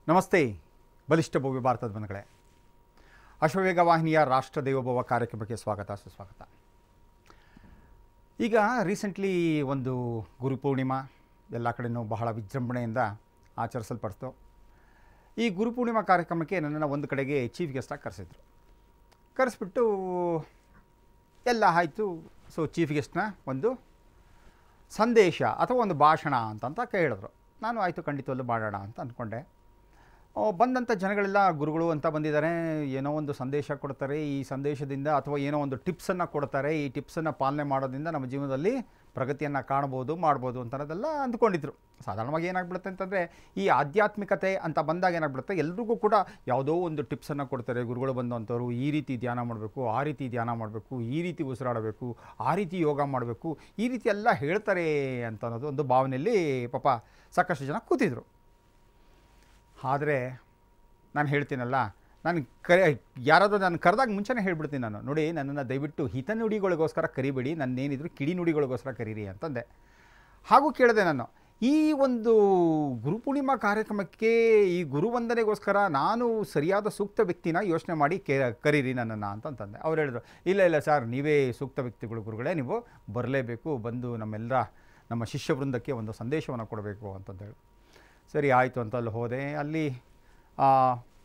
ನಮಸ್ತೆ ಬಲಿಷ್ಠ ಭವ್ಯ ಭಾರತದ ಮನಗಳೇ. ಅಶ್ವವೇಗ ವಾಹಿನಿಯ ರಾಷ್ಟ್ರ ದೇವೋಭವ ಕಾರ್ಯಕ್ರಮಕ್ಕೆ ಸ್ವಾಗತ ಸುಸ್ವಾಗತ. ಈಗ ರೀಸೆಂಟ್ಲಿ ಒಂದು ಗುರುಪೂರ್ಣಿಮಾ ಎಲ್ಲ ಕಡೆಯೂ ಬಹಳ ವಿಜೃಂಭಣೆಯಿಂದ ಆಚರಿಸಲ್ಪಡ್ತು. ಈ ಗುರುಪೂರ್ಣಿಮಾ ಕಾರ್ಯಕ್ರಮಕ್ಕೆ ನನ್ನನ್ನು ಒಂದು ಕಡೆಗೆ ಚೀಫ್ ಗೆಸ್ಟಾಗಿ ಕರೆಸಿದ್ರು. ಕರೆಸ್ಬಿಟ್ಟು ಎಲ್ಲ ಆಯಿತು. ಸೊ ಚೀಫ್ ಗೆಸ್ಟ್ನ ಒಂದು ಸಂದೇಶ ಅಥವಾ ಒಂದು ಭಾಷಣ ಅಂತ ಹೇಳಿದ್ರು. ನಾನು ಆಯಿತು ಖಂಡಿತವಲ್ಲೂ ಮಾಡೋಣ ಅಂತ ಅಂದ್ಕೊಂಡೆ. ಬಂದಂಥ ಜನಗಳೆಲ್ಲ ಗುರುಗಳು ಅಂತ ಬಂದಿದ್ದಾರೆ, ಏನೋ ಒಂದು ಸಂದೇಶ ಕೊಡ್ತಾರೆ. ಈ ಸಂದೇಶದಿಂದ ಅಥವಾ ಏನೋ ಒಂದು ಟಿಪ್ಸನ್ನು ಕೊಡ್ತಾರೆ. ಈ ಟಿಪ್ಸನ್ನು ಪಾಲನೆ ಮಾಡೋದ್ರಿಂದ ನಮ್ಮ ಜೀವನದಲ್ಲಿ ಪ್ರಗತಿಯನ್ನು ಕಾಣ್ಬೋದು ಮಾಡ್ಬೋದು ಅಂತನೋದೆಲ್ಲ ಅಂದ್ಕೊಂಡಿದ್ರು. ಸಾಧಾರಣವಾಗಿ ಏನಾಗ್ಬಿಡುತ್ತೆ ಅಂತಂದರೆ, ಈ ಆಧ್ಯಾತ್ಮಿಕತೆ ಅಂತ ಬಂದಾಗ ಏನಾಗ್ಬಿಡುತ್ತೆ, ಎಲ್ರಿಗೂ ಕೂಡ ಯಾವುದೋ ಒಂದು ಟಿಪ್ಸನ್ನು ಕೊಡ್ತಾರೆ. ಗುರುಗಳು ಬಂದಂಥವ್ರು ಈ ರೀತಿ ಧ್ಯಾನ ಮಾಡಬೇಕು, ಆ ರೀತಿ ಧ್ಯಾನ ಮಾಡಬೇಕು, ಈ ರೀತಿ ಉಸಿರಾಡಬೇಕು, ಆ ರೀತಿ ಯೋಗ ಮಾಡಬೇಕು, ಈ ರೀತಿ ಎಲ್ಲ ಹೇಳ್ತಾರೆ ಅಂತ ಅನ್ನೋದು ಒಂದು ಭಾವನೆಯಲ್ಲಿ ಪಾಪ ಸಾಕಷ್ಟು ಜನ ಕೂತಿದ್ರು. ಆದರೆ ನಾನು ಹೇಳ್ತೀನಲ್ಲ, ನಾನು ಯಾರಾದರೂ ನಾನು ಕರೆದಾಗ ಮುಂಚೆನೇ ಹೇಳ್ಬಿಡ್ತೀನಿ. ನಾನು ನೋಡಿ, ನನ್ನನ್ನು ದಯವಿಟ್ಟು ಹಿತನುಡಿಗಳಿಗೋಸ್ಕರ ಕರಿಬೇಡಿ, ನನ್ನೇನಿದ್ರು ಕಿಡಿ ನುಡಿಗಳಿಗೋಸ್ಕರ ಕರೀರಿ ಅಂತಂದೆ. ಹಾಗೂ ಕೇಳಿದೆ ನಾನು, ಈ ಒಂದು ಗುರುಪೂರ್ಣಿಮಾ ಕಾರ್ಯಕ್ರಮಕ್ಕೆ ಈ ಗುರುವಂದನೆಗೋಸ್ಕರ ನಾನು ಸರಿಯಾದ ಸೂಕ್ತ ವ್ಯಕ್ತಿನ ಯೋಚನೆ ಮಾಡಿ ಕರೀರಿ ನನ್ನನ್ನು ಅಂತಂತಂದೆ. ಅವ್ರು ಹೇಳಿದ್ರು, ಇಲ್ಲ ಸರ್, ನೀವೇ ಸೂಕ್ತ ವ್ಯಕ್ತಿಗಳು ಗುರುಗಳೇ, ನೀವು ಬರಲೇಬೇಕು, ಬಂದು ನಮ್ಮ ಶಿಷ್ಯ ವೃಂದಕ್ಕೆ ಒಂದು ಸಂದೇಶವನ್ನು ಕೊಡಬೇಕು ಅಂತಂದೇಳಿ. ಸರಿ ಆಯಿತು ಅಂತ ಅಲ್ಲಿ ಹೋದೆ. ಅಲ್ಲಿ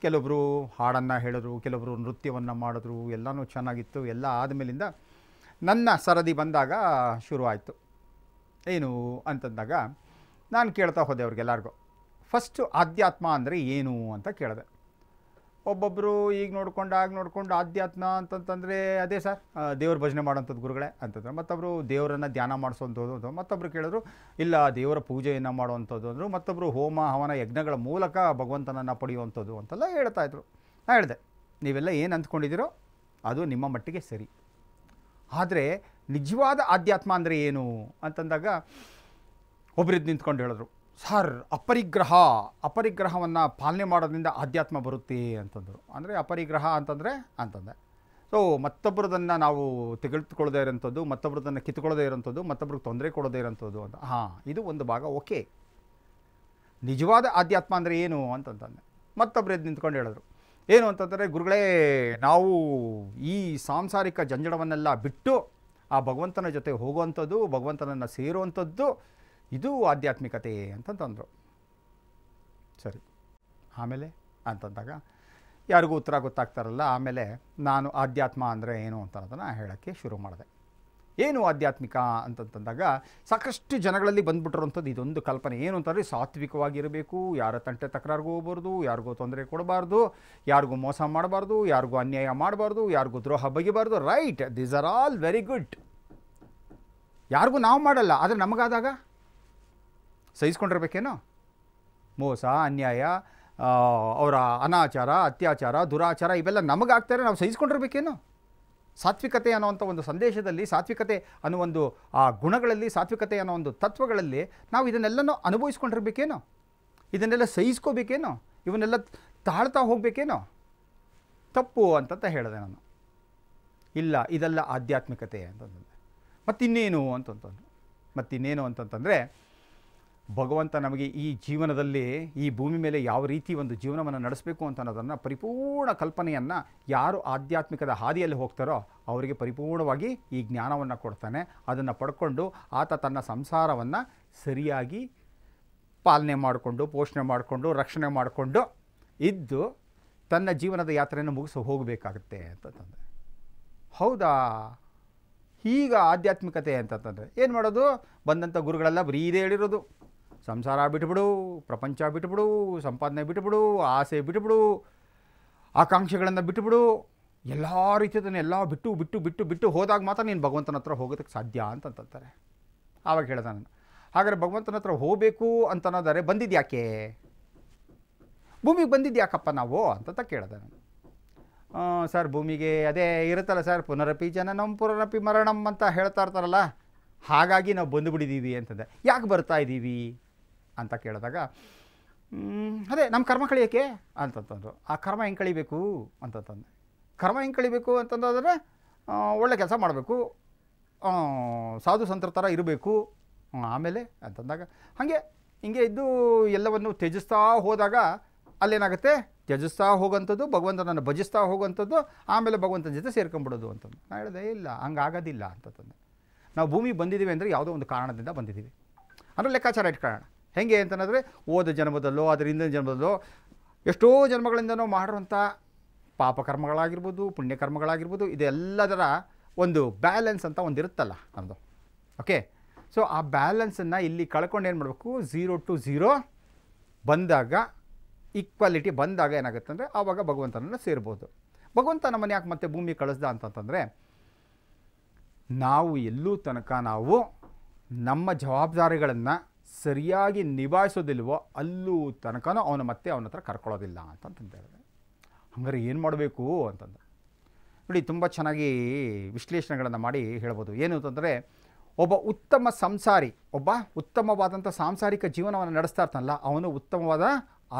ಕೆಲವೊಬ್ಬರು ಹಾಡನ್ನು ಹೇಳಿದ್ರು, ಕೆಲವೊಬ್ಬರು ನೃತ್ಯವನ್ನು ಮಾಡಿದ್ರು, ಎಲ್ಲನೂ ಚೆನ್ನಾಗಿತ್ತು. ಎಲ್ಲ ಆದಮೇಲಿಂದ ನನ್ನ ಸರದಿ ಬಂದಾಗ ಶುರು ಆಯಿತು. ಏನು ಅಂತಂದಾಗ ನಾನು ಕೇಳ್ತಾ ಹೋದೆ ಅವ್ರಿಗೆಲ್ಲರಿಗೂ. ಫಸ್ಟು ಆಧ್ಯಾತ್ಮ ಅಂದರೆ ಏನು ಅಂತ ಕೇಳಿದೆ. ಒಬ್ಬೊಬ್ಬರು ಈಗ ನೋಡ್ಕೊಂಡು ಆಧ್ಯಾತ್ಮ ಅಂತಂತಂದರೆ ಅದೇ ಸರ್, ದೇವ್ರ ಭಜನೆ ಮಾಡೋಂಥದ್ದು ಗುರುಗಳೇ ಅಂತಂದ್ರೆ. ಮತ್ತೊಬ್ಬರು ದೇವರನ್ನು ಧ್ಯಾನ ಮಾಡಿಸೋಂಥದ್ದು. ಮತ್ತೊಬ್ಬರು ಕೇಳಿದ್ರು, ಇಲ್ಲ ದೇವರ ಪೂಜೆಯನ್ನು ಮಾಡುವಂಥದ್ದು ಅಂದರು. ಮತ್ತೊಬ್ಬರು ಹೋಮ ಹವನ ಯಜ್ಞಗಳ ಮೂಲಕ ಭಗವಂತನನ್ನು ಪಡೆಯುವಂಥದ್ದು ಅಂತೆಲ್ಲ ಹೇಳ್ತಾಯಿದ್ರು. ನಾನು ಹೇಳಿದೆ, ನೀವೆಲ್ಲ ಏನು ಅಂದ್ಕೊಂಡಿದ್ದೀರೋ ಅದು ನಿಮ್ಮ ಮಟ್ಟಿಗೆ ಸರಿ. ಆದರೆ ನಿಜವಾದ ಆಧ್ಯಾತ್ಮ ಅಂದರೆ ಏನು ಅಂತಂದಾಗ ಒಬ್ಬರಿದ್ದು ನಿಂತ್ಕೊಂಡು ಹೇಳಿದ್ರು, ಸರ್ ಅಪರಿಗ್ರಹವನ್ನು ಪಾಲನೆ ಮಾಡೋದ್ರಿಂದ ಆಧ್ಯಾತ್ಮ ಬರುತ್ತೆ ಅಂತಂದರು. ಅಂದರೆ ಅಪರಿಗ್ರಹ ಅಂತಂದೆ. ಸೊ ಮತ್ತೊಬ್ಬರದನ್ನು ನಾವು ತೆಗೆದುಕೊಳ್ಳದೇ ಇರೋಂಥದ್ದು, ಮತ್ತೊಬ್ಬರದನ್ನು ಕಿತ್ಕೊಳ್ಳದೇ ಇರೋಂಥದ್ದು, ಮತ್ತೊಬ್ರಿಗೆ ತೊಂದರೆ ಕೊಡೋದೇ ಇರೋಂಥದ್ದು ಅಂತ. ಇದು ಒಂದು ಭಾಗ. ಓಕೆ, ನಿಜವಾದ ಆಧ್ಯಾತ್ಮ ಅಂದರೆ ಏನು ಅಂತಂತಂದೆ. ಮತ್ತೊಬ್ಬರು ಎದ್ದು ನಿಂತ್ಕೊಂಡು ಹೇಳಿದ್ರು, ಏನು ಅಂತಂದರೆ, ಗುರುಗಳೇ, ನಾವು ಈ ಸಾಂಸಾರಿಕ ಜಂಜಡವನ್ನೆಲ್ಲ ಬಿಟ್ಟು ಆ ಭಗವಂತನ ಜೊತೆ ಹೋಗುವಂಥದ್ದು, ಭಗವಂತನನ್ನು ಸೇರುವಂಥದ್ದು, ಇದು ಆಧ್ಯಾತ್ಮಿಕತೆ ಅಂತಂತಂದರು. ಸರಿ, ಆಮೇಲೆ ಅಂತಂದಾಗ ಯಾರಿಗೂ ಉತ್ತರ ಗೊತ್ತಾಗ್ತಾರಲ್ಲ. ಆಮೇಲೆ ನಾನು ಆಧ್ಯಾತ್ಮ ಅಂದರೆ ಏನು ಅಂತ ಅನ್ನೋದನ್ನು ಹೇಳೋಕ್ಕೆ ಶುರು ಮಾಡಿದೆ. ಏನು ಆಧ್ಯಾತ್ಮಿಕ ಅಂತಂತಂದಾಗ ಸಾಕಷ್ಟು ಜನಗಳಲ್ಲಿ ಬಂದುಬಿಟ್ಟಿರೋಂಥದ್ದು ಇದೊಂದು ಕಲ್ಪನೆ. ಏನು ಅಂತಂದರೆ, ಸಾತ್ವಿಕವಾಗಿರಬೇಕು, ಯಾರ ತಂಟೆ ತಕರಾರಿಗೂ ಹೋಗ್ಬಾರ್ದು, ಯಾರಿಗೂ ತೊಂದರೆ ಕೊಡಬಾರ್ದು, ಯಾರಿಗೂ ಮೋಸ ಮಾಡಬಾರ್ದು, ಯಾರಿಗೂ ಅನ್ಯಾಯ ಮಾಡಬಾರ್ದು, ಯಾರಿಗೂ ದ್ರೋಹ ಬಗೆಬಾರ್ದು. Right, these are all very good. ಯಾರಿಗೂ ನಾವು ಮಾಡಲ್ಲ, ಆದರೆ ನಮಗಾದಾಗ ಸಹಿಸ್ಕೊಂಡಿರ್ಬೇಕೇನೋ. ಮೋಸ, ಅನ್ಯಾಯ, ಅವರ ಅನಾಚಾರ, ಅತ್ಯಾಚಾರ, ದುರಾಚಾರ ಇವೆಲ್ಲ ನಮಗಾಗ್ತಾರೆ, ನಾವು ಸಹಿಸ್ಕೊಂಡಿರ್ಬೇಕೇನೋ. ಸಾತ್ವಿಕತೆ ಅನ್ನೋವಂಥ ಒಂದು ಸಂದೇಶದಲ್ಲಿ, ಸಾತ್ವಿಕತೆ ಅನ್ನೋ ಒಂದು ಆ ಗುಣಗಳಲ್ಲಿ, ಸಾತ್ವಿಕತೆ ಅನ್ನೋ ಒಂದು ತತ್ವಗಳಲ್ಲಿ ನಾವು ಇದನ್ನೆಲ್ಲನೂ ಅನುಭವಿಸ್ಕೊಂಡಿರ್ಬೇಕೇನೋ, ಇದನ್ನೆಲ್ಲ ಸಹಿಸ್ಕೋಬೇಕೇನೋ, ಇವನ್ನೆಲ್ಲ ತಾಳ್ತಾ ಹೋಗಬೇಕೇನೋ. ತಪ್ಪು ಅಂತ ಹೇಳಿದೆ ನಾನು. ಇಲ್ಲ, ಇದೆಲ್ಲ ಆಧ್ಯಾತ್ಮಿಕತೆ ಅಂತಂದರೆ. ಮತ್ತಿನ್ನೇನು ಅಂತಂತಂದರೆ, ಭಗವಂತ ನಮಗೆ ಈ ಜೀವನದಲ್ಲಿ, ಈ ಭೂಮಿ ಮೇಲೆ ಯಾವ ರೀತಿ ಒಂದು ಜೀವನವನ್ನು ನಡೆಸಬೇಕು ಅಂತ ಅನ್ನೋದನ್ನು ಪರಿಪೂರ್ಣ ಕಲ್ಪನೆಯನ್ನು ಯಾರು ಆಧ್ಯಾತ್ಮಿಕದ ಹಾದಿಯಲ್ಲಿ ಹೋಗ್ತಾರೋ ಅವರಿಗೆ ಪರಿಪೂರ್ಣವಾಗಿ ಈ ಜ್ಞಾನವನ್ನು ಕೊಡ್ತಾನೆ. ಅದನ್ನು ಪಡ್ಕೊಂಡು ಆತ ತನ್ನ ಸಂಸಾರವನ್ನು ಸರಿಯಾಗಿ ಪಾಲನೆ ಮಾಡಿಕೊಂಡು, ಪೋಷಣೆ ಮಾಡಿಕೊಂಡು, ರಕ್ಷಣೆ ಮಾಡಿಕೊಂಡು ಇದ್ದು ತನ್ನ ಜೀವನದ ಯಾತ್ರೆಯನ್ನು ಮುಗಿಸಿ ಹೋಗಬೇಕಾಗತ್ತೆ ಅಂತಂದರೆ, ಹೌದಾ, ಈಗ ಆಧ್ಯಾತ್ಮಿಕತೆ ಅಂತಂದರೆ ಏನು ಮಾಡೋದು? ಬಂದಂಥ ಗುರುಗಳೆಲ್ಲ ಬರೀ ಇದೇ ಹೇಳಿರೋದು, ಸಂಸಾರ ಬಿಟ್ಟುಬಿಡು, ಪ್ರಪಂಚ ಬಿಟ್ಟುಬಿಡು, ಸಂಪಾದನೆ ಬಿಟ್ಟುಬಿಡು, ಆಸೆ ಬಿಟ್ಟುಬಿಡು, ಆಕಾಂಕ್ಷೆಗಳನ್ನು ಬಿಟ್ಟುಬಿಡು, ಎಲ್ಲ ರೀತಿಯದನ್ನು ಎಲ್ಲ ಬಿಟ್ಟು ಹೋದಾಗ ಮಾತ್ರ ನೀನು ಭಗವಂತನ ಹತ್ರ ಹೋಗೋದಕ್ಕೆ ಸಾಧ್ಯ ಅಂತಂತಾರೆ. ಆವಾಗ ಹೇಳ್ದೆ ನಾನು, ಹಾಗಾದರೆ ಭಗವಂತನ ಹತ್ರ ಹೋಗಬೇಕು ಅಂತನ್ನೋದಾರೆ ಬಂದಿದ್ಯಾಕೆ, ಭೂಮಿಗೆ ಬಂದಿದ್ಯಾಕಪ್ಪ ನಾವು ಅಂತ ಕೇಳಿದೆ ನಾನು. ಸರ್, ಭೂಮಿಗೆ ಅದೇ ಇರುತ್ತಲ್ಲ ಸರ್, ಪುನರಪಿ ಜನನಂ ಪುನರಪಿ ಮರಣಂ ಅಂತ ಹೇಳ್ತಾ ಇರ್ತಾರಲ್ಲ, ಹಾಗಾಗಿ ನಾವು ಬಂದುಬಿಟ್ಟಿದ್ದೀವಿ ಅಂತಂದೆ. ಯಾಕೆ ಬರ್ತಾ ಇದ್ದೀವಿ ಅಂತ ಕೇಳಿದಾಗ, ಅದೇ ನಮ್ಮ ಕರ್ಮ ಕಳಿಯೋಕ್ಕೆ ಅಂತಂತಂದರು. ಆ ಕರ್ಮ ಹೆಂಗೆ ಕಳಿಬೇಕು ಅಂತಂತಂದೆ. ಕರ್ಮ ಹೆಂಗೆ ಕಳಿಬೇಕು ಅಂತಂದರೆ, ಒಳ್ಳೆ ಕೆಲಸ ಮಾಡಬೇಕು, ಸಾಧು ಸಂತರ ಥರ ಇರಬೇಕು, ಆಮೇಲೆ ಅಂತಂದಾಗ ಹಿಂಗೆ ಇದ್ದು ಎಲ್ಲವನ್ನು ತ್ಯಜಿಸ್ತಾ ಹೋದಾಗ ಅಲ್ಲೇನಾಗುತ್ತೆ ತ್ಯಜಿಸ್ತಾ ಹೋಗೋಂಥದ್ದು, ಭಗವಂತನನ್ನು ಭಜಿಸ್ತಾ ಹೋಗುವಂಥದ್ದು, ಆಮೇಲೆ ಭಗವಂತನ ಜೊತೆ ಸೇರ್ಕೊಂಡ್ಬಿಡೋದು ಅಂತಂದು. ನಾನು ಹೇಳಿದೆ ಇಲ್ಲ, ಹಂಗಾಗೋದಿಲ್ಲ ಅಂತಂದು. ನಾವು ಭೂಮಿಗೆ ಬಂದಿದ್ದೀವಿ ಅಂದರೆ ಯಾವುದೋ ಒಂದು ಕಾರಣದಿಂದ ಬಂದಿದ್ದೀವಿ ಅಂದರೆ ಲೆಕ್ಕಾಚಾರ ಇಟ್ಕೊಳ್ಳೋಣ. ಹೇಗೆ ಅಂತಂದರೆ ಹೋದ ಜನ್ಮದಲ್ಲೋ ಅದರ ಹಿಂದಿನ ಜನ್ಮದಲ್ಲೋ ಎಷ್ಟೋ ಜನ್ಮಗಳಿಂದನೋ ಮಾಡಿರುವಂಥ ಪಾಪಕರ್ಮಗಳಾಗಿರ್ಬೋದು, ಪುಣ್ಯಕರ್ಮಗಳಾಗಿರ್ಬೋದು, ಇದೆಲ್ಲದರ ಒಂದು ಬ್ಯಾಲೆನ್ಸ್ ಅಂತ ಒಂದು ಇರುತ್ತಲ್ಲ ನಮ್ಮದು. ಓಕೆ, ಸೊ ಆ ಬ್ಯಾಲೆನ್ಸನ್ನು ಇಲ್ಲಿ ಕಳ್ಕೊಂಡು ಏನು ಮಾಡಬೇಕು, 0 to 0 ಬಂದಾಗ, ಈಕ್ವಾಲಿಟಿ ಬಂದಾಗ ಏನಾಗುತ್ತೆ ಅಂದರೆ ಆವಾಗ ಭಗವಂತನನ್ನು ಸೇರ್ಬೋದು. ಭಗವಂತ ನಮ್ಮನ್ನು ಯಾಕೆ ಮತ್ತೆ ಭೂಮಿ ಕಳಿಸ್ದ ಅಂತಂತಂದರೆ, ನಾವು ಎಲ್ಲೂ ತನಕ ನಾವು ನಮ್ಮ ಜವಾಬ್ದಾರಿಗಳನ್ನು ಸರಿಯಾಗಿ ನಿಭಾಯಿಸೋದಿಲ್ವೋ ಅಲ್ಲೂ ತನಕ ಅವನು ಮತ್ತೆ ಅವನ ಹತ್ರ ಕರ್ಕೊಳ್ಳೋದಿಲ್ಲ ಅಂತಂತಂದೇಳಿದೆ. ಹಂಗಾರೆ ಏನು ಮಾಡಬೇಕು ಅಂತಂದು ನೋಡಿ, ತುಂಬ ಚೆನ್ನಾಗಿ ವಿಶ್ಲೇಷಣೆಗಳನ್ನು ಮಾಡಿ ಹೇಳ್ಬೋದು. ಏನು ಅಂತಂದರೆ, ಒಬ್ಬ ಉತ್ತಮ ಸಂಸಾರಿ, ಒಬ್ಬ ಉತ್ತಮವಾದಂಥ ಸಾಂಸಾರಿಕ ಜೀವನವನ್ನು ನಡೆಸ್ತಾ ಇರ್ತಾನಲ್ಲ, ಅವನು ಉತ್ತಮವಾದ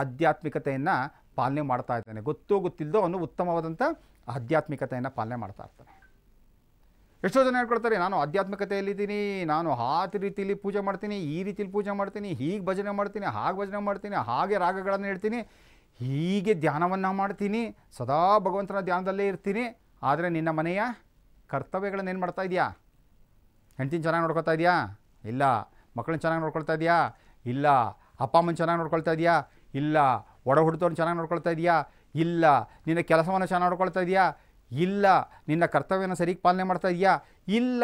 ಆಧ್ಯಾತ್ಮಿಕತೆಯನ್ನು ಪಾಲನೆ ಮಾಡ್ತಾ ಇದ್ದಾನೆ. ಗೊತ್ತೋ ಗೊತ್ತಿಲ್ಲದೋ ಅವನು ಉತ್ತಮವಾದಂಥ ಆಧ್ಯಾತ್ಮಿಕತೆಯನ್ನು ಪಾಲನೆ ಮಾಡ್ತಾ ಇರ್ತಾನೆ. ಎಷ್ಟೋ ಜನ ಹೇಳ್ಕೊಳ್ತಾರೆ, ನಾನು ಆಧ್ಯಾತ್ಮಿಕತೆಯಲ್ಲಿದ್ದೀನಿ, ನಾನು ಆ ರೀತಿಯಲ್ಲಿ ಪೂಜೆ ಮಾಡ್ತೀನಿ, ಈ ರೀತಿಯಲ್ಲಿ ಪೂಜೆ ಮಾಡ್ತೀನಿ, ಹೀಗೆ ಭಜನೆ ಮಾಡ್ತೀನಿ, ಹಾಗೆ ಭಜನೆ ಮಾಡ್ತೀನಿ, ಹಾಗೆ ರಾಗಗಳನ್ನು ಹೇಳ್ತೀನಿ, ಹೀಗೆ ಧ್ಯಾನವನ್ನು ಮಾಡ್ತೀನಿ, ಸದಾ ಭಗವಂತನ ಧ್ಯಾನದಲ್ಲೇ ಇರ್ತೀನಿ. ಆದರೆ ನಿನ್ನ ಮನೆಯ ಕರ್ತವ್ಯಗಳನ್ನು ಏನು ಮಾಡ್ತಾ ಇದೆಯಾ? ಹೆಂಡ್ತಿನ ಚೆನ್ನಾಗಿ ನೋಡ್ಕೊಳ್ತಾ ಇದೆಯಾ? ಇಲ್ಲ. ಮಕ್ಕಳನ್ನ ಚೆನ್ನಾಗಿ ನೋಡ್ಕೊಳ್ತಾ ಇದೆಯಾ? ಇಲ್ಲ. ಅಪ್ಪ ಅಮ್ಮನ ಚೆನ್ನಾಗಿ ನೋಡ್ಕೊಳ್ತಾ ಇದೆಯಾ? ಇಲ್ಲ. ಒಡ ಹುಡ್ತವ್ರನ್ನ ಚೆನ್ನಾಗಿ ನೋಡ್ಕೊಳ್ತಾ ಇದೆಯಾ? ಇಲ್ಲ. ನಿನ್ನ ಕೆಲಸವನ್ನು ಚೆನ್ನಾಗಿ ನೋಡ್ಕೊಳ್ತಾ ಇದೆಯಾ? ಇಲ್ಲ. ನಿನ್ನ ಕರ್ತವ್ಯನ ಸರಿಗೆ ಪಾಲನೆ ಮಾಡ್ತಾ ಇದೆಯಾ? ಇಲ್ಲ.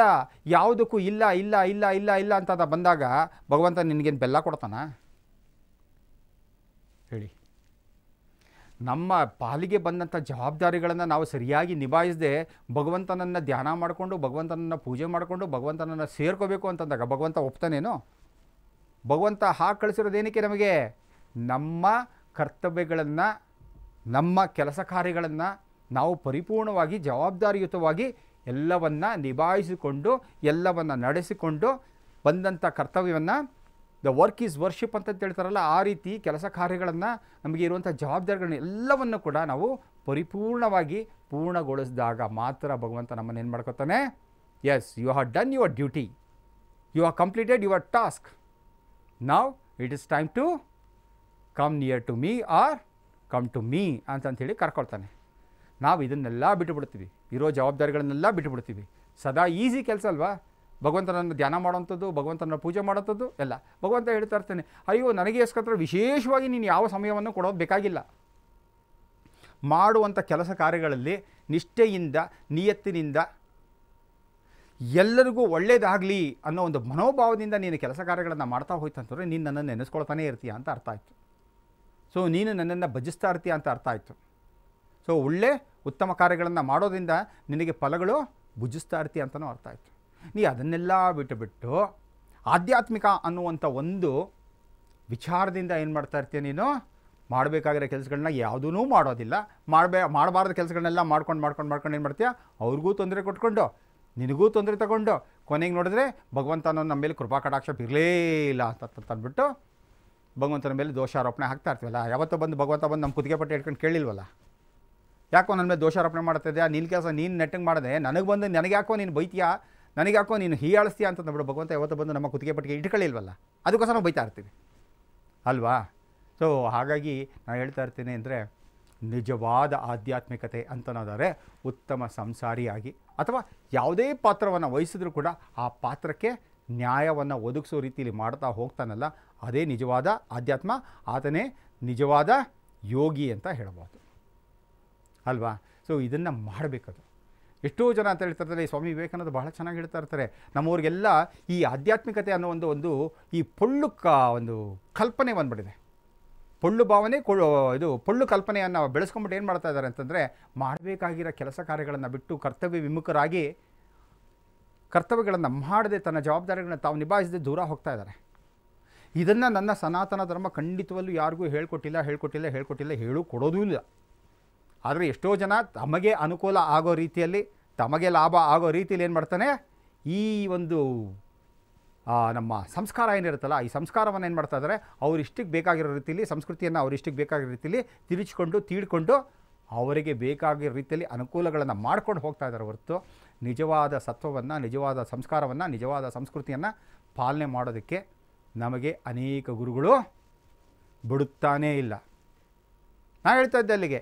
ಯಾವುದಕ್ಕೂ ಇಲ್ಲ ಇಲ್ಲ ಇಲ್ಲ ಇಲ್ಲ ಇಲ್ಲ ಅಂತ ಬಂದಾಗ ಭಗವಂತ ನಿನಗೇನು ಬೆಲ್ಲ ಕೊಡ್ತಾನ? ಹೇಳಿ. ನಮ್ಮ ಪಾಲಿಗೆ ಬಂದಂಥ ಜವಾಬ್ದಾರಿಗಳನ್ನು ನಾವು ಸರಿಯಾಗಿ ನಿಭಾಯಿಸದೆ ಭಗವಂತನನ್ನು ಧ್ಯಾನ ಮಾಡಿಕೊಂಡು, ಭಗವಂತನನ್ನು ಪೂಜೆ ಮಾಡಿಕೊಂಡು, ಭಗವಂತನನ್ನು ಸೇರ್ಕೋಬೇಕು ಅಂತಂದಾಗ ಭಗವಂತ ಒಪ್ತಾನೇನೋ? ಭಗವಂತ ಹಾಗೆ ಕಳಿಸಿರೋದೇನಕ್ಕೆ ನಮಗೆ? ನಮ್ಮ ಕರ್ತವ್ಯಗಳನ್ನು, ನಮ್ಮ ಕೆಲಸ ಕಾರ್ಯಗಳನ್ನು ನಾವು ಪರಿಪೂರ್ಣವಾಗಿ ಜವಾಬ್ದಾರಿಯುತವಾಗಿ ಎಲ್ಲವನ್ನು ನಿಭಾಯಿಸಿಕೊಂಡು, ಎಲ್ಲವನ್ನು ನಡೆಸಿಕೊಂಡು ಬಂದಂಥ ಕರ್ತವ್ಯವನ್ನು, ದ ವರ್ಕ್ ಈಸ್ ವರ್ಷಿಪ್ ಅಂತ ಹೇಳ್ತಾರಲ್ಲ, ಆ ರೀತಿ ಕೆಲಸ ಕಾರ್ಯಗಳನ್ನು, ನಮಗೆ ಇರುವಂಥ ಜವಾಬ್ದಾರಿಗಳನ್ನ ಎಲ್ಲವನ್ನು ಕೂಡ ನಾವು ಪರಿಪೂರ್ಣವಾಗಿ ಪೂರ್ಣಗೊಳಿಸಿದಾಗ ಮಾತ್ರ ಭಗವಂತ ನಮ್ಮನ್ನು ಏನು ಮಾಡ್ಕೊತಾನೆ? Yes, you have done your duty, you have completed your task, now it is time to come near to me or come to me ಅಂತಂಥೇಳಿ ಕರ್ಕೊಳ್ತಾನೆ. ನಾವು ಇದನ್ನೆಲ್ಲ ಬಿಟ್ಟುಬಿಡ್ತೀವಿ, ಇರೋ ಜವಾಬ್ದಾರಿಗಳನ್ನೆಲ್ಲ ಬಿಟ್ಟುಬಿಡ್ತೀವಿ. ಸದಾ ಈಸಿ ಕೆಲಸ ಅಲ್ವಾ ಭಗವಂತನನ್ನು ಧ್ಯಾನ ಮಾಡೋವಂಥದ್ದು, ಭಗವಂತನ ಪೂಜೆ ಮಾಡೋಂಥದ್ದು ಎಲ್ಲ. ಭಗವಂತ ಹೇಳ್ತಾ ಇರ್ತಾನೆ, ಅಯ್ಯೋ ನನಗೆ ಎಸ್ಕತ್ರ ವಿಶೇಷವಾಗಿ ನೀನು ಯಾವ ಸಮಯವನ್ನು ಕೊಡೋದು ಬೇಕಾಗಿಲ್ಲ. ಮಾಡುವಂಥ ಕೆಲಸ ಕಾರ್ಯಗಳಲ್ಲಿ ನಿಷ್ಠೆಯಿಂದ, ನಿಯತ್ತಿನಿಂದ, ಎಲ್ಲರಿಗೂ ಒಳ್ಳೆಯದಾಗಲಿ ಅನ್ನೋ ಒಂದು ಮನೋಭಾವದಿಂದ ನೀನು ಕೆಲಸ ಕಾರ್ಯಗಳನ್ನು ಮಾಡ್ತಾ ಹೋಯ್ತಂತಂದರೆ ನೀನು ನನ್ನನ್ನು ನೆನೆಸ್ಕೊಳ್ತಾನೆ ಇರ್ತೀಯ ಅಂತ ಅರ್ಥ ಆಯಿತು. ಸೊ ನೀನು ನನ್ನನ್ನು ಭಜಿಸ್ತಾ ಇರ್ತೀಯ ಅಂತ ಅರ್ಥ ಆಯಿತು. ಸೊ ಒಳ್ಳೆ ಉತ್ತಮ ಕಾರ್ಯಗಳನ್ನು ಮಾಡೋದ್ರಿಂದ ನಿನಗೆ ಫಲಗಳು ಭುಜಿಸ್ತಾ ಇರ್ತೀಯ ಅಂತಲೂ ಅರ್ಥ ಆಯಿತು. ನೀ ಅದನ್ನೆಲ್ಲ ಬಿಟ್ಟು ಆಧ್ಯಾತ್ಮಿಕ ಅನ್ನುವಂಥ ಒಂದು ವಿಚಾರದಿಂದ ಏನು ಮಾಡ್ತಾ ಇರ್ತೀಯ? ನೀನು ಮಾಡಬೇಕಾಗಿರೋ ಕೆಲಸಗಳನ್ನ ಯಾವುದೂ ಮಾಡೋದಿಲ್ಲ. ಮಾಡಬಾರ್ದ ಕೆಲಸಗಳನ್ನೆಲ್ಲ ಮಾಡ್ಕೊಂಡು ಏನು ಮಾಡ್ತೀಯ? ಅವ್ರಿಗೂ ತೊಂದರೆ ಕೊಟ್ಕೊಂಡು, ನಿನಗೂ ತೊಂದರೆ ತಗೊಂಡು, ಕೊನೆಗೆ ನೋಡಿದ್ರೆ ಭಗವಂತನ ನಮ್ಮ ಮೇಲೆ ಕೃಪಾ ಕಟಾಕ್ಷ ಇರಲೇ ಇಲ್ಲ ಅಂತಂದ್ಬಿಟ್ಟು ಭಗವಂತನ ಮೇಲೆ ದೋಷಾರೋಪಣೆ ಹಾಕ್ತಾ ಇರ್ತೀವಲ್ಲ. ಯಾವತ್ತೋ ಭಗವಂತ ಬಂದು ನಮ್ಮ ಕುತ್ತಿಗೆ ಪಟ್ಟಿ ಇಟ್ಕೊಂಡು ಕೇಳಿಲ್ವಲ್ಲ, ಯಾಕೋ ನನ್ನ ಮೇಲೆ ದೋಷಾರೋಪಣೆ ಮಾಡ್ತಿದ್ಯಾ? ನಿನ್ನ ಕೆಲಸ ನೀನು ನೆಟ್ಟಂಗೆ ಮಾಡಿದೆ, ನನಗೆ ಯಾಕೋ ನೀನು ಬೈತೀಯಾ, ನನಗೆ ಯಾಕೋ ನೀನು ಹೀಯಾಳಿಸ್ತೀಯ ಅಂತಂದ್ಬಿಟ್ಟು ಭಗವಂತ ಯಾವತ್ತೋ ಬಂದು ನಮ್ಮ ಕುತ್ತಿಗೆ ಪಟ್ಟಿಗೆ ಇಟ್ಕೊಳ್ಳಿಲ್ವಲ್ಲ. ಅದಕ್ಕೋಸ್ಕರ ನಾವು ಬೈತಾ ಇರ್ತೀವಿ ಅಲ್ವಾ? ಸೊ ಹಾಗಾಗಿ ನಾನು ಹೇಳ್ತಾ ಇರ್ತೀನಿ ಅಂದರೆ, ನಿಜವಾದ ಆಧ್ಯಾತ್ಮಿಕತೆ ಅಂತನಾದರೆ ಉತ್ತಮ ಸಂಸಾರಿಯಾಗಿ ಅಥವಾ ಯಾವುದೇ ಪಾತ್ರವನ್ನು ವಹಿಸಿದ್ರೂ ಕೂಡ ಆ ಪಾತ್ರಕ್ಕೆ ನ್ಯಾಯವನ್ನು ಒದಗಿಸೋ ರೀತಿಯಲ್ಲಿ ಮಾಡ್ತಾ ಹೋಗ್ತಾನಲ್ಲ, ಅದೇ ನಿಜವಾದ ಆಧ್ಯಾತ್ಮ, ಆತನೇ ನಿಜವಾದ ಯೋಗಿ ಅಂತ ಹೇಳ್ಬೋದು ಅಲ್ವಾ? ಸೊ ಇದನ್ನು ಮಾಡಬೇಕದು. ಎಷ್ಟೋ ಜನ ಅಂತ ಹೇಳ್ತಾರೆ, ಸ್ವಾಮಿ ವಿವೇಕಾನಂದ ಬಹಳ ಚೆನ್ನಾಗಿ ಹೇಳ್ತಾ ಇರ್ತಾರೆ, ನಮ್ಮವ್ರಿಗೆಲ್ಲ ಈ ಆಧ್ಯಾತ್ಮಿಕತೆ ಅನ್ನೋ ಒಂದು ಈ ಒಂದು ಕಲ್ಪನೆ ಬಂದ್ಬಿಟ್ಟಿದೆ. ಪೊಳ್ಳು ಭಾವನೆ, ಪೊಳ್ಳು ಕಲ್ಪನೆಯನ್ನು ಬೆಳೆಸ್ಕೊಂಬಿಟ್ಟು ಏನು ಮಾಡ್ತಾ ಇದ್ದಾರೆ ಅಂತಂದರೆ, ಮಾಡಬೇಕಾಗಿರೋ ಕೆಲಸ ಕಾರ್ಯಗಳನ್ನು ಬಿಟ್ಟು ಕರ್ತವ್ಯ ವಿಮುಖರಾಗಿ ಕರ್ತವ್ಯಗಳನ್ನು ಮಾಡದೆ ತನ್ನ ಜವಾಬ್ದಾರಿಗಳನ್ನು ತಾವು ನಿಭಾಯಿಸದೆ ದೂರ ಹೋಗ್ತಾ ಇದ್ದಾರೆ. ಇದನ್ನು ನನ್ನ ಸನಾತನ ಧರ್ಮ ಖಂಡಿತವಲ್ಲೂ ಯಾರಿಗೂ ಹೇಳ್ಕೊಟ್ಟಿಲ್ಲ, ಹೇಳು ಕೊಡೋದೂ ಇಲ್ಲ. ಆದರೆ ಎಷ್ಟೋ ಜನ ತಮಗೆ ಅನುಕೂಲ ಆಗೋ ರೀತಿಯಲ್ಲಿ, ತಮಗೆ ಲಾಭ ಆಗೋ ರೀತಿಯಲ್ಲಿ ಏನು ಮಾಡ್ತಾನೆ, ಈ ಒಂದು ನಮ್ಮ ಸಂಸ್ಕಾರ ಏನಿರುತ್ತಲ್ಲ, ಈ ಸಂಸ್ಕಾರವನ್ನು ಏನು ಮಾಡ್ತಾ ಇದ್ದಾರೆ, ಅವರಿಷ್ಟಕ್ಕೆ ಬೇಕಾಗಿರೋ ರೀತಿಯಲ್ಲಿ, ಸಂಸ್ಕೃತಿಯನ್ನು ಅವರಿಷ್ಟಕ್ಕೆ ಬೇಕಾಗಿರೋ ರೀತಿಯಲ್ಲಿ ತೀಡ್ಕೊಂಡು ಅವರಿಗೆ ಬೇಕಾಗಿರೋ ರೀತಿಯಲ್ಲಿ ಅನುಕೂಲಗಳನ್ನು ಮಾಡ್ಕೊಂಡು ಹೋಗ್ತಾ ಇದ್ದಾರೆ ಹೊರತು ನಿಜವಾದ ಸತ್ವವನ್ನು, ನಿಜವಾದ ಸಂಸ್ಕಾರವನ್ನು, ನಿಜವಾದ ಸಂಸ್ಕೃತಿಯನ್ನು ಪಾಲನೆ ಮಾಡೋದಕ್ಕೆ ನಮಗೆ ಅನೇಕ ಗುರುಗಳು ಬಿಡುತ್ತಾನೇ ಇಲ್ಲ. ನಾನು ಹೇಳ್ತಾ ಇದ್ದೆ ಅಲ್ಲಿಗೆ,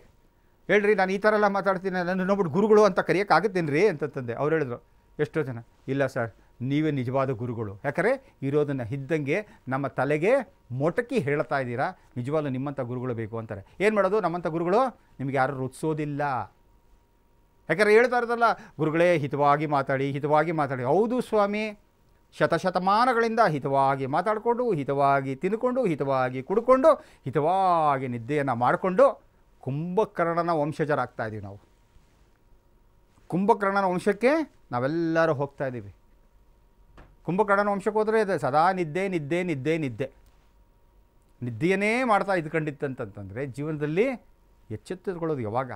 ಹೇಳ್ರಿ ನಾನು ಈ ಥರ ಎಲ್ಲ ಮಾತಾಡ್ತೀನಿ, ನನ್ನ ನೋಡ್ಬಿಟ್ಟು ಗುರುಗಳು ಅಂತ ಕರೆಯೋಕ್ಕಾಗುತ್ತೇನೆ ರೀ ಅಂತಂದೆ. ಅವ್ರು ಹೇಳಿದ್ರು, ಎಷ್ಟೋ ಜನ, ಇಲ್ಲ ಸರ್ ನೀವೇ ನಿಜವಾದ ಗುರುಗಳು, ಯಾಕಂದರೆ ಇರೋದನ್ನು ಇದ್ದಂಗೆ ನಮ್ಮ ತಲೆಗೆ ಮೊಟಕಿ ಹೇಳ್ತಾ ಇದ್ದೀರಾ, ನಿಜವಾಗ್ಲೂ ನಿಮ್ಮಂಥ ಗುರುಗಳು ಬೇಕು ಅಂತಾರೆ. ಏನು ಮಾಡೋದು, ನಮ್ಮಂಥ ಗುರುಗಳು ನಿಮಗೆ ಯಾರು ರುಚಿಸೋದಿಲ್ಲ. ಯಾಕಂದರೆ ಹೇಳ್ತಾ ಇರೋದಲ್ಲ, ಗುರುಗಳೇ ಹಿತವಾಗಿ ಮಾತಾಡಿ. ಹೌದು ಸ್ವಾಮಿ, ಶತಶತಮಾನಗಳಿಂದ ಹಿತವಾಗಿ ಮಾತಾಡಿಕೊಂಡು, ಹಿತವಾಗಿ ತಿನ್ಕೊಂಡು, ಹಿತವಾಗಿ ಕುಡ್ಕೊಂಡು, ಹಿತವಾಗಿ ನಿದ್ದೆಯನ್ನು ಮಾಡಿಕೊಂಡು ಕುಂಭಕರ್ಣನ ವಂಶಜರಾಗ್ತಾ ಇದ್ದೀವಿ ನಾವು. ಕುಂಭಕರ್ಣನ ವಂಶಕ್ಕೆ ನಾವೆಲ್ಲರೂ ಹೋಗ್ತಾ ಇದ್ದೀವಿ. ಕುಂಭಕರ್ಣನ ವಂಶಕ್ಕೆ ಹೋದರೆ ಇದೆ ಸದಾ ನಿದ್ದೆಯನ್ನೇ ಮಾಡ್ತಾ ಇದ್ಕೊಂಡಿತ್ತಂತಂದರೆ ಜೀವನದಲ್ಲಿ ಎಚ್ಚೆತ್ತುಕೊಳ್ಳೋದು ಯಾವಾಗ?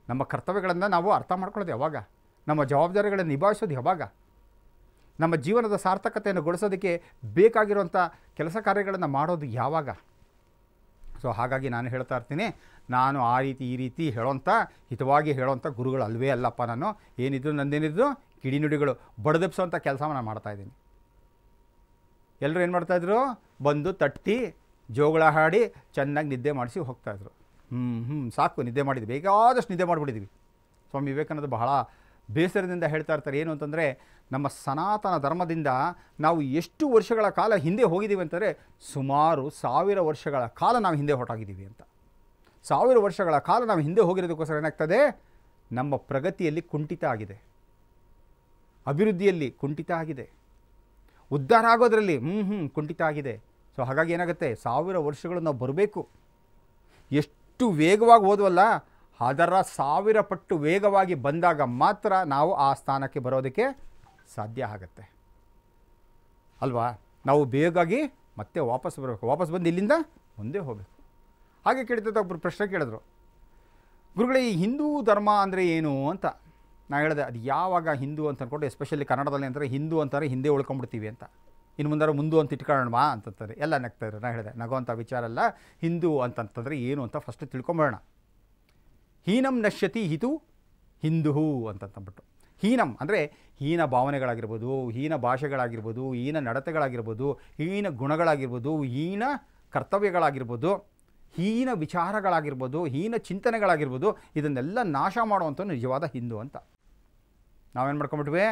ನಮ್ಮ ಕರ್ತವ್ಯಗಳನ್ನು ನಾವು ಅರ್ಥ ಮಾಡ್ಕೊಳ್ಳೋದು ಯಾವಾಗ? ನಮ್ಮ ಜವಾಬ್ದಾರಿಗಳನ್ನು ನಿಭಾಯಿಸೋದು ಯಾವಾಗ? ನಮ್ಮ ಜೀವನದ ಸಾರ್ಥಕತೆಯನ್ನು ಗೊಳಿಸೋದಕ್ಕೆ ಬೇಕಾಗಿರುವಂಥ ಕೆಲಸ ಕಾರ್ಯಗಳನ್ನು ಮಾಡೋದು ಯಾವಾಗ? ಸೊ ಹಾಗಾಗಿ ನಾನು ಹೇಳ್ತಾ ಇರ್ತೀನಿ, ನಾನು ಆ ರೀತಿ ಈ ರೀತಿ ಹಿತವಾಗಿ ಹೇಳೋಂಥ ಗುರುಗಳು ಅಲ್ವೇ ಅಲ್ಲಪ್ಪ. ನಾನು ಏನಿದ್ರು ನಂದೇನಿದ್ರು ಕಿಡಿನುಡಿಗಳು ಬಡದೆಪ್ಸೋಂಥ ಕೆಲಸ ನಾನು ಮಾಡ್ತಾಯಿದ್ದೀನಿ. ಎಲ್ಲರೂ ಏನು ಮಾಡ್ತಾಯಿದ್ರು, ಬಂದು ತಟ್ಟಿ ಜೋಗಳ ಹಾಡಿ ಚೆನ್ನಾಗಿ ನಿದ್ದೆ ಮಾಡಿಸಿ ಹೋಗ್ತಾಯಿದ್ರು. ಸಾಕು ನಿದ್ದೆ ಮಾಡಿದ್ವಿ, ಬೇಕಾದಷ್ಟು ನಿದ್ದೆ ಮಾಡಿಬಿಟ್ಟಿದ್ವಿ. ಸ್ವಾಮಿ ವಿವೇಕಾನಂದ ಬಹಳ ಬೇಸರದಿಂದ ಹೇಳ್ತಾ ಇರ್ತಾರೆ, ಏನು ಅಂತಂದರೆ ನಮ್ಮ ಸನಾತನ ಧರ್ಮದಿಂದ ನಾವು ಎಷ್ಟು ವರ್ಷಗಳ ಕಾಲ ಹಿಂದೆ ಹೋಗಿದ್ದೀವಿ ಅಂತಂದರೆ ಸುಮಾರು 1000 ವರ್ಷಗಳ ಕಾಲ ನಾವು ಹಿಂದೆ ಹೊರಟಾಗಿದ್ದೀವಿ ಅಂತ. 1000 ವರ್ಷಗಳ ಕಾಲ ನಾವು ಹಿಂದೆ ಹೋಗಿರೋದಕ್ಕೋಸ್ಕರ ಏನಾಗ್ತದೆ, ನಮ್ಮ ಪ್ರಗತಿಯಲ್ಲಿ ಕುಂಠಿತ ಆಗಿದೆ, ಅಭಿವೃದ್ಧಿಯಲ್ಲಿ ಕುಂಠಿತ ಆಗಿದೆ, ಉದ್ಧಾರ ಆಗೋದ್ರಲ್ಲಿ ಕುಂಠಿತ ಆಗಿದೆ. ಸೊ ಹಾಗಾಗಿ ಏನಾಗುತ್ತೆ, 1000 ವರ್ಷಗಳು ನಾವು ಬರಬೇಕು. ಎಷ್ಟು ವೇಗವಾಗಿ ಓದುವಲ್ಲ, ಅದರ 1000 ಪಟ್ಟು ವೇಗವಾಗಿ ಬಂದಾಗ ಮಾತ್ರ ನಾವು ಆ ಸ್ಥಾನಕ್ಕೆ ಬರೋದಕ್ಕೆ ಸಾಧ್ಯ ಆಗುತ್ತೆ ಅಲ್ವಾ? ನಾವು ಬೇಗಾಗಿ ಮತ್ತೆ ವಾಪಸ್ ಬರಬೇಕು, ವಾಪಸ್ ಬಂದು ಇಲ್ಲಿಂದ ಮುಂದೆ ಹೋಗಬೇಕು. ಹಾಗೆ ಕೇಳ್ತಿದ್ದ ಒಬ್ಬರು ಪ್ರಶ್ನೆ ಕೇಳಿದ್ರು, ಗುರುಗಳೇ ಈ ಹಿಂದೂ ಧರ್ಮ ಅಂದರೆ ಏನು ಅಂತ. ನಾನು ಹೇಳಿದೆ, ಅದು ಯಾವಾಗ ಹಿಂದೂ ಅಂತ ಅಂದ್ಕೊಂಡು, ಎಸ್ಪೆಷಲಿ ಕನ್ನಡದಲ್ಲಿ ಅಂತಾರೆ ಹಿಂದೂ ಅಂತಾರೆ ಹಿಂದೆ ಉಳ್ಕೊಂಡ್ಬಿಡ್ತೀವಿ ಅಂತ, ಇನ್ನು ಮುಂದಾರು ಮುಂದು ಅಂತ ಇಟ್ಕೊಳ್ಳೋಣ ಅಂತಂತಾರೆ. ಎಲ್ಲ ನಗ್ತಾಯಿದ್ರು. ನಾನು ಹೇಳಿದೆ, ನಗೋವಂಥ ವಿಚಾರ ಅಲ್ಲ. ಹಿಂದೂ ಅಂತಂತಂದರೆ ಏನು ಅಂತ ಫಸ್ಟ್ ತಿಳ್ಕೊಂಬೋಣ. ಹೀನಂ ನಶ್ಯತಿ ಹಿತು ಹಿಂದೂ ಅಂತಂತಂದ್ಬಿಟ್ಟು, ಹೀನಂ ಅಂದರೆ ಹೀನ ಭಾವನೆಗಳಾಗಿರ್ಬೋದು, ಹೀನ ಭಾಷೆಗಳಾಗಿರ್ಬೋದು, ಹೀನ ನಡತೆಗಳಾಗಿರ್ಬೋದು, ಹೀನ ಗುಣಗಳಾಗಿರ್ಬೋದು, ಹೀನ ಕರ್ತವ್ಯಗಳಾಗಿರ್ಬೋದು, ಹೀನ ವಿಚಾರಗಳಾಗಿರ್ಬೋದು, ಹೀನ ಚಿಂತನೆಗಳಾಗಿರ್ಬೋದು, ಇದನ್ನೆಲ್ಲ ನಾಶ ಮಾಡುವಂಥ ನಿಜವಾದ ಹಿಂದೂ ಅಂತ. ನಾವೇನು ಮಾಡ್ಕೊಂಬಿಟ್ವಿ,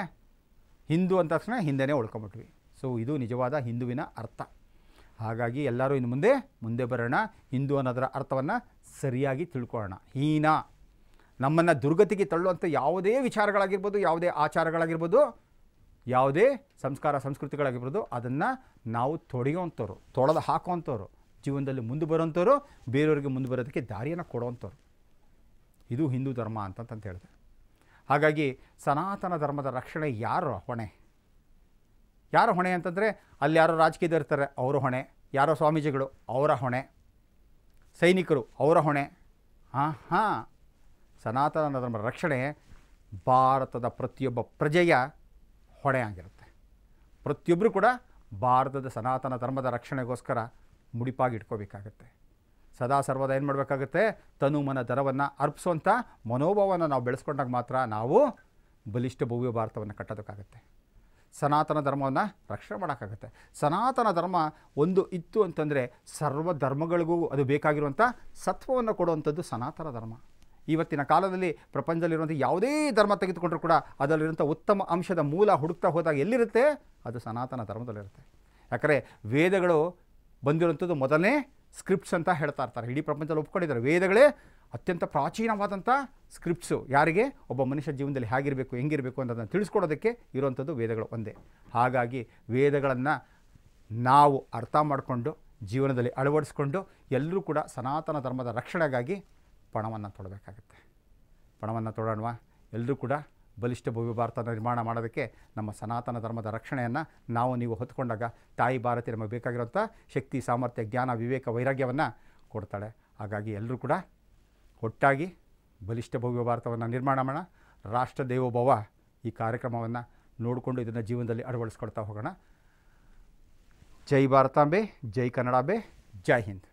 ಹಿಂದೂ ಅಂದ ತಕ್ಷಣ ಹಿಂದೆನೇ ಉಳ್ಕೊಂಬಿಟ್ವಿ. ಸೊ ಇದು ನಿಜವಾದ ಹಿಂದುವಿನ ಅರ್ಥ. ಹಾಗಾಗಿ ಎಲ್ಲರೂ ಇನ್ನು ಮುಂದೆ ಬರೋಣ, ಹಿಂದೂ ಅನ್ನೋದರ ಅರ್ಥವನ್ನು ಸರಿಯಾಗಿ ತಿಳ್ಕೊಳ್ಳೋಣ. ಹೀನ ನಮ್ಮನ್ನು ದುರ್ಗತಿಗೆ ತಳ್ಳುವಂಥ ಯಾವುದೇ ವಿಚಾರಗಳಾಗಿರ್ಬೋದು, ಯಾವುದೇ ಆಚಾರಗಳಾಗಿರ್ಬೋದು, ಯಾವುದೇ ಸಂಸ್ಕಾರ ಸಂಸ್ಕೃತಿಗಳಾಗಿರ್ಬೋದು, ಅದನ್ನು ನಾವು ತೊಡೆದು ಹಾಕುವಂಥವ್ರು, ಜೀವನದಲ್ಲಿ ಮುಂದೆ ಬರೋವಂಥವ್ರು, ಬೇರೆಯವರಿಗೆ ಮುಂದೆ ಬರೋದಕ್ಕೆ ದಾರಿಯನ್ನು ಕೊಡುವಂಥವ್ರು. ಇದು ಹಿಂದೂ ಧರ್ಮ ಅಂತಂತ ಹೇಳಿದೆ. ಹಾಗಾಗಿ ಸನಾತನ ಧರ್ಮದ ರಕ್ಷಣೆ ಯಾರು ಹೊಣೆ ಅಂತಂದರೆ, ಅಲ್ಲಿ ಯಾರೋ ರಾಜಕೀಯದವ್ರು ಇರ್ತಾರೆ, ಅವರ ಹೊಣೆ, ಯಾರೋ ಸ್ವಾಮೀಜಿಗಳು ಅವರ ಹೊಣೆ, ಸೈನಿಕರು ಅವರ ಹೊಣೆ. ಸನಾತನ ಧರ್ಮದ ರಕ್ಷಣೆ ಭಾರತದ ಪ್ರತಿಯೊಬ್ಬ ಪ್ರಜೆಯ ಹೊಣೆ ಆಗಿರುತ್ತೆ. ಪ್ರತಿಯೊಬ್ಬರು ಕೂಡ ಭಾರತದ ಸನಾತನ ಧರ್ಮದ ರಕ್ಷಣೆಗೋಸ್ಕರ ಮುಡಿಪಾಗಿ ಇಟ್ಕೋಬೇಕಾಗತ್ತೆ. ಸದಾ ಸರ್ವದ ಏನು ಮಾಡಬೇಕಾಗುತ್ತೆ, ತನು ಮನ ಧನವನ್ನು ಅರ್ಪಿಸುವಂಥ ಮನೋಭಾವವನ್ನು ನಾವು ಬೆಳೆಸ್ಕೊಂಡಾಗ ಮಾತ್ರ ನಾವು ಬಲಿಷ್ಠ ಭವ್ಯ ಭಾರತವನ್ನು ಕಟ್ಟೋದಕ್ಕಾಗತ್ತೆ. ಸನಾತನ ಧರ್ಮವನ್ನು ರಕ್ಷಣೆ ಮಾಡೋಕ್ಕಾಗತ್ತೆ. ಸನಾತನ ಧರ್ಮ ಒಂದು ಇತ್ತು ಅಂತಂದರೆ ಸರ್ವ ಧರ್ಮಗಳಿಗೂ ಅದು ಬೇಕಾಗಿರುವಂಥ ಸತ್ವವನ್ನು ಕೊಡುವಂಥದ್ದು ಸನಾತನ ಧರ್ಮ. ಇವತ್ತಿನ ಕಾಲದಲ್ಲಿ ಪ್ರಪಂಚದಲ್ಲಿರುವಂಥ ಯಾವುದೇ ಧರ್ಮ ತೆಗೆದುಕೊಂಡ್ರೂ ಕೂಡ ಅದರಲ್ಲಿರುವಂಥ ಉತ್ತಮ ಅಂಶದ ಮೂಲ ಹುಡುಕ್ತಾ ಹೋದಾಗ ಎಲ್ಲಿರುತ್ತೆ, ಅದು ಸನಾತನ ಧರ್ಮದಲ್ಲಿರುತ್ತೆ. ಯಾಕಂದರೆ ವೇದಗಳು ಬಂದಿರುವಂಥದ್ದು ಮೊದಲನೇ ಸ್ಕ್ರಿಪ್ಟ್ಸ್ ಅಂತ ಹೇಳ್ತಾ ಇರ್ತಾರೆ. ಇಡೀ ಪ್ರಪಂಚದಲ್ಲಿ ಒಪ್ಕೊಂಡಿದ್ದಾರೆ, ವೇದಗಳೇ ಅತ್ಯಂತ ಪ್ರಾಚೀನವಾದಂಥ ಸ್ಕ್ರಿಪ್ಟ್ಸು. ಯಾರಿಗೆ, ಒಬ್ಬ ಮನುಷ್ಯ ಜೀವನದಲ್ಲಿ ಹೇಗಿರಬೇಕು ಹೆಂಗಿರಬೇಕು ಅನ್ನೋದನ್ನು ತಿಳಿಸ್ಕೊಡೋದಕ್ಕೆ ಇರುವಂಥದ್ದು ವೇದಗಳು ಒಂದೇ. ಹಾಗಾಗಿ ವೇದಗಳನ್ನು ನಾವು ಅರ್ಥ ಮಾಡಿಕೊಂಡು ಜೀವನದಲ್ಲಿ ಅಳವಡಿಸ್ಕೊಂಡು ಎಲ್ಲರೂ ಕೂಡ ಸನಾತನ ಧರ್ಮದ ರಕ್ಷಣೆಗಾಗಿ ಪಣವನ್ನು ತೊಡಬೇಕಾಗುತ್ತೆ. ಪಣವನ್ನು ತೊಡೋಣವಾ? ಎಲ್ಲರೂ ಕೂಡ ಬಲಿಷ್ಠ ಭವ್ಯ ಭಾರತ ನಿರ್ಮಾಣ ಮಾಡೋದಕ್ಕೆ ನಮ್ಮ ಸನಾತನ ಧರ್ಮದ ರಕ್ಷಣೆಯನ್ನು ನೀವು ಹೊತ್ಕೊಂಡಾಗ ತಾಯಿ ಭಾರತಿ ನಮಗೆ ಬೇಕಾಗಿರುವಂಥ ಶಕ್ತಿ, ಸಾಮರ್ಥ್ಯ, ಜ್ಞಾನ, ವಿವೇಕ, ವೈರಾಗ್ಯವನ್ನು ಕೊಡ್ತಾಳೆ. ಹಾಗಾಗಿ ಎಲ್ಲರೂ ಕೂಡ ಒಟ್ಟಾಗಿ ಬಲಿಷ್ಠ ಭವ್ಯ ಭಾರತವನ್ನು ನಿರ್ಮಾಣ ಮಾಡೋಣ. ರಾಷ್ಟ್ರ ದೇವೋಭವ ಈ ಕಾರ್ಯಕ್ರಮವನ್ನು ನೋಡಿಕೊಂಡು ಇದನ್ನು ಜೀವನದಲ್ಲಿ ಅಳವಡಿಸ್ಕೊಳ್ತಾ ಹೋಗೋಣ. ಜೈ ಭಾರತಾಂಬೆ, ಜೈ ಕನ್ನಡಾಂಬೆ, ಜೈ ಹಿಂದ್.